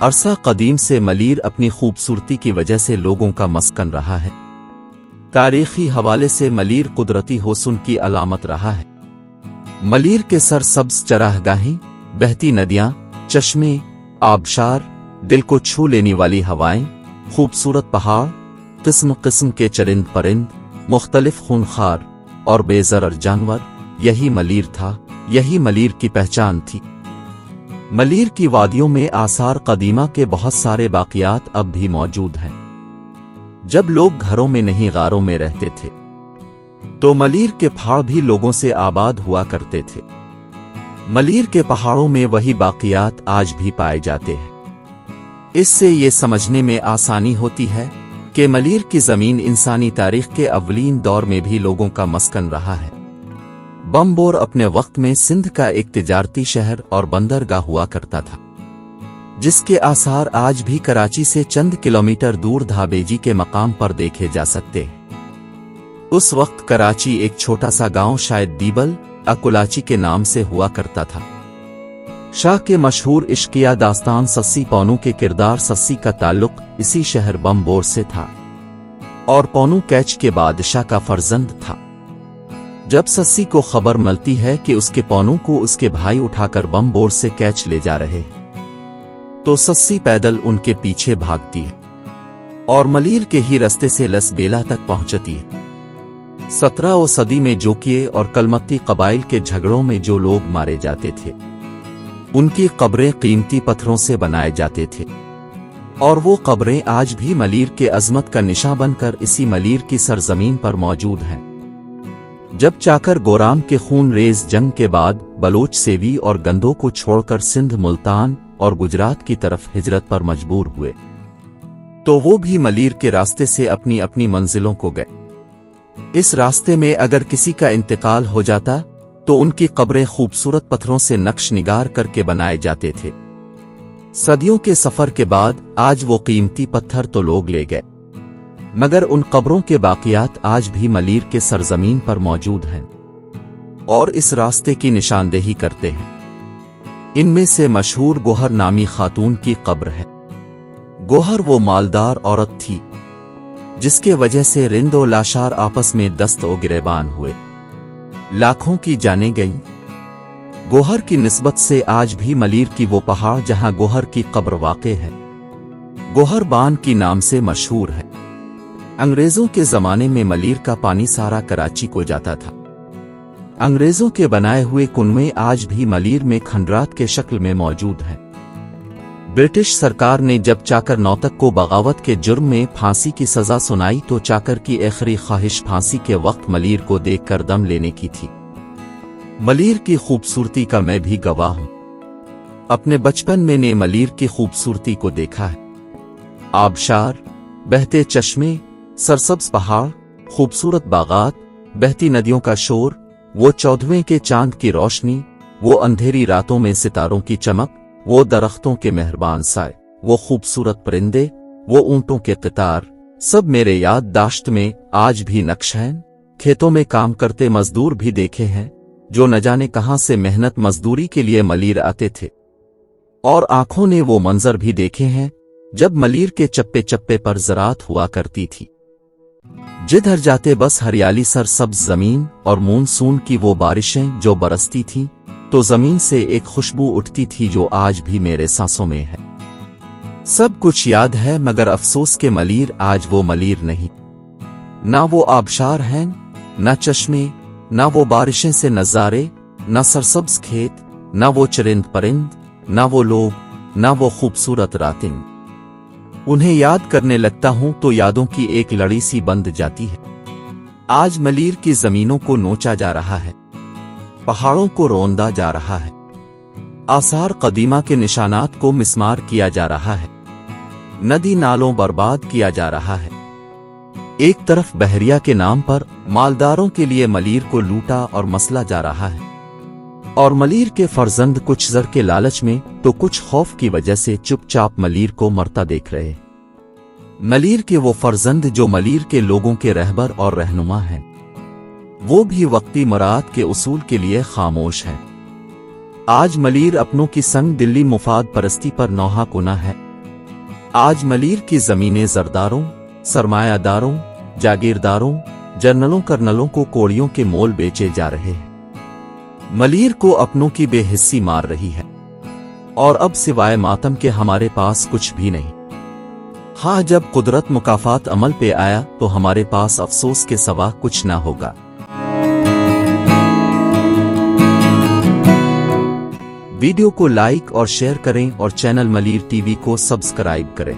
عرصہ قدیم سے ملیر اپنی خوبصورتی کی وجہ سے لوگوں کا مسکن رہا ہے۔ تاریخی حوالے سے ملیر قدرتی حسن کی علامت رہا ہے۔ ملیر کے سرسبز چراگاہیں، بہتی ندیاں، چشمے، آبشار، دل کو چھو لینے والی ہوائیں، خوبصورت پہاڑ، قسم قسم کے چرند پرند، مختلف خونخوار اور بے ضرر جانور، یہی ملیر تھا، یہی ملیر کی پہچان تھی۔ ملیر کی وادیوں میں آثار قدیمہ کے بہت سارے باقیات اب بھی موجود ہیں۔ جب لوگ گھروں میں نہیں غاروں میں رہتے تھے تو ملیر کے پہاڑ بھی لوگوں سے آباد ہوا کرتے تھے۔ ملیر کے پہاڑوں میں وہی باقیات آج بھی پائے جاتے ہیں۔ اس سے یہ سمجھنے میں آسانی ہوتی ہے کہ ملیر کی زمین انسانی تاریخ کے اولین دور میں بھی لوگوں کا مسکن رہا ہے۔ بمبور اپنے وقت میں سندھ کا ایک تجارتی شہر اور بندرگاہ ہوا کرتا تھا، جس کے آثار آج بھی کراچی سے چند کلومیٹر دور دھابیجی کے مقام پر دیکھے جا سکتے ہیں۔ اس وقت کراچی ایک چھوٹا سا گاؤں شاید دیبل اکولاچی کے نام سے ہوا کرتا تھا۔ شاہ کے مشہور عشقیہ داستان سسی پونو کے کردار سسی کا تعلق اسی شہر بمبور سے تھا، اور پونو کیچ کے بادشاہ کا فرزند تھا۔ جب سسی کو خبر ملتی ہے کہ اس کے پونو کو اس کے بھائی اٹھا کر بمبور سے کیچ لے جا رہے ہیں، تو سسی پیدل ان کے پیچھے بھاگتی ہے اور ملیر کے ہی رستے سے لس بیلا تک پہنچتی ہے۔ 17ویں صدی میں جوکیے اور کلمتی قبائل کے جھگڑوں میں جو لوگ مارے جاتے تھے، ان کی قبریں قیمتی پتھروں سے بنائے جاتے تھے، اور وہ قبریں آج بھی ملیر کے عظمت کا نشاں بن کر اسی ملیر کی سرزمین پر موجود ہیں۔ جب چاکر گورام کے خون ریز جنگ کے بعد بلوچ سیوی اور گندوں کو چھوڑ کر سندھ، ملتان اور گجرات کی طرف ہجرت پر مجبور ہوئے، تو وہ بھی ملیر کے راستے سے اپنی اپنی منزلوں کو گئے۔ اس راستے میں اگر کسی کا انتقال ہو جاتا تو ان کی قبریں خوبصورت پتھروں سے نقش نگار کر کے بنائے جاتے تھے۔ صدیوں کے سفر کے بعد آج وہ قیمتی پتھر تو لوگ لے گئے، مگر ان قبروں کے باقیات آج بھی ملیر کے سرزمین پر موجود ہیں اور اس راستے کی نشاندہی کرتے ہیں۔ ان میں سے مشہور گوہر نامی خاتون کی قبر ہے۔ گوہر وہ مالدار عورت تھی جس کے وجہ سے رند و لاشار آپس میں دست و گریبان ہوئے، لاکھوں کی جانیں گئیں۔ گوہر کی نسبت سے آج بھی ملیر کی وہ پہاڑ جہاں گوہر کی قبر واقع ہے، گوہر بان کی نام سے مشہور ہے۔ انگریزوں کے زمانے میں ملیر کا پانی سارا کراچی کو جاتا تھا۔ انگریزوں کے بنائے ہوئے کنویں آج بھی ملیر میں کھنڈرات کے شکل میں موجود ہیں۔ برٹش سرکار نے جب چاکر نوتک کو بغاوت کے جرم میں پھانسی کی سزا سنائی تو چاکر کی آخری خواہش پھانسی کے وقت ملیر کو دیکھ کر دم لینے کی تھی۔ ملیر کی خوبصورتی کا میں بھی گواہ ہوں۔ اپنے بچپن میں نے ملیر کی خوبصورتی کو دیکھا ہے۔ آبشار، بہتے چشمے، سرسبز پہاڑ، خوبصورت باغات، بہتی ندیوں کا شور، وہ 14ویں کے چاند کی روشنی، وہ اندھیری راتوں میں ستاروں کی چمک، وہ درختوں کے مہربان سائے، وہ خوبصورت پرندے، وہ اونٹوں کے قطار، سب میرے یادداشت میں آج بھی نقش ہیں۔ کھیتوں میں کام کرتے مزدور بھی دیکھے ہیں جو نہ جانے کہاں سے محنت مزدوری کے لیے ملیر آتے تھے، اور آنکھوں نے وہ منظر بھی دیکھے ہیں جب ملیر کے چپے چپے پر زراعت ہوا کرتی تھی۔ جدھر جاتے بس ہریالی سرسبز زمین اور مونسون کی وہ بارشیں جو برستی تھیں تو زمین سے ایک خوشبو اٹھتی تھی جو آج بھی میرے سانسوں میں ہے۔ سب کچھ یاد ہے مگر افسوس کہ ملیر آج وہ ملیر نہیں۔ نہ وہ آبشار ہیں، نہ چشمے، نہ وہ بارشیں سے نظارے، نہ سرسبز کھیت، نہ وہ چرند پرند، نہ وہ لوگ، نہ وہ خوبصورت راتیں۔ انہیں یاد کرنے لگتا ہوں تو یادوں کی ایک لڑی سی بند جاتی ہے۔ آج ملیر کی زمینوں کو نوچا جا رہا ہے، پہاڑوں کو روندا جا رہا ہے، آثار قدیمہ کے نشانات کو مسمار کیا جا رہا ہے، ندی نالوں برباد کیا جا رہا ہے۔ ایک طرف بحریہ کے نام پر مالداروں کے لیے ملیر کو لوٹا اور مسلا جا رہا ہے، اور ملیر کے فرزند کچھ زر کے لالچ میں تو کچھ خوف کی وجہ سے چپ چاپ ملیر کو مرتا دیکھ رہے۔ ملیر کے وہ فرزند جو ملیر کے لوگوں کے رہبر اور رہنما ہیں، وہ بھی وقتی مراعات کے اصول کے لیے خاموش ہیں۔ آج ملیر اپنوں کی سنگ دلی مفاد پرستی پر نوحہ کنا ہے، آج ملیر کی زمینیں زرداروں، سرمایہ داروں، جاگیرداروں، جنرلوں کرنلوں کو کوڑیوں کے مول بیچے جا رہے ہیں۔ ملیر کو اپنوں کی بے حسی مار رہی ہے، اور اب سوائے ماتم کے ہمارے پاس کچھ بھی نہیں۔ ہاں، جب قدرت مکافات عمل پہ آیا تو ہمارے پاس افسوس کے سوا کچھ نہ ہوگا۔ ویڈیو کو لائک اور شیئر کریں اور چینل ملیر ٹی وی کو سبسکرائب کریں۔